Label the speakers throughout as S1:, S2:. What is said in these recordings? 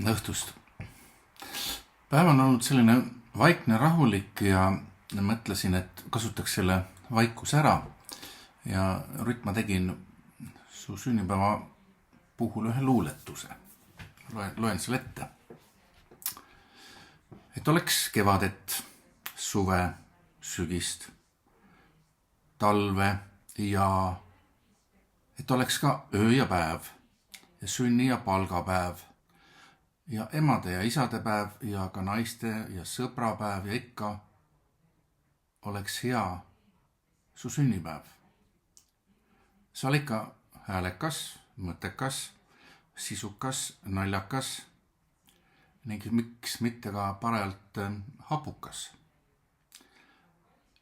S1: õhtust. Päev on olnud selline vaikne, rahulik ja mõtlesin, et kasutaks selle vaikus ära. Ja Rutt, ma tegin su sünnipäeva puhul ühe luuletuse. Loen selle ette. Et oleks kevadet, suve, sügist, talve ja et oleks ka öö ja päev ja sünni- ja palgapäev ja emade ja isade päev ja ka naiste ja sõbrapäev ja ikka oleks hea su sünnipäev. Sa oled ikka häälekas, mõttekas, sisukas, naljakas ning miks mitte ka parajalt hapukas.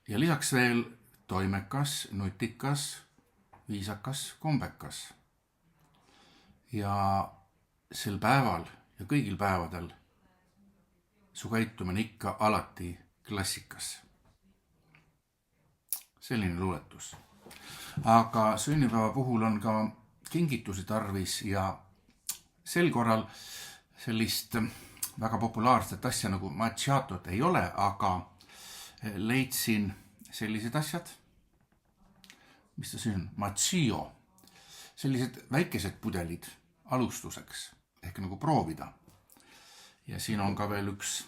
S1: Ja lisaks veel toimekas, nutikas, viisakas, kombekas. Ja sel päeval ja kõigil päevadel su käitumine ikka alati klassikas. Selline luuletus. Aga sünnipäeva puhul on ka kingitusi tarvis ja sel korral sellist väga populaarset asja nagu macchiatot ei ole, aga leidsin sellised asjad. Mis ta siin on? Macchio. Sellised väikesed pudelid alustuseks ehk nagu proovida. Ja siin on ka veel üks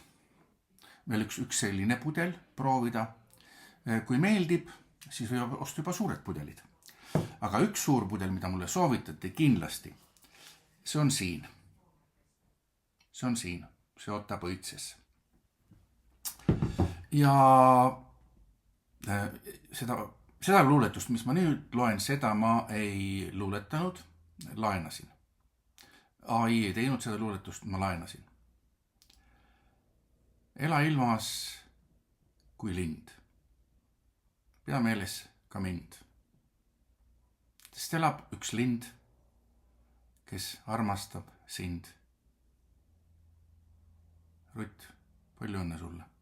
S1: selline pudel proovida. Kui meeldib, siis võib osta juba suured pudelid. Aga üks suur pudel, mida mulle soovitati kindlasti, see on siin. See ottab õitses. Ja seda luuletust, mis ma nüüd loen, seda ma ei luuletanud, laenasin. AI ei teinud seda luuletust, ma laenasin. Ela ilmas kui lind. Pea meeles ka mind. Sest elab üks lind, kes armastab sind. Rutt, palju õnne sulle.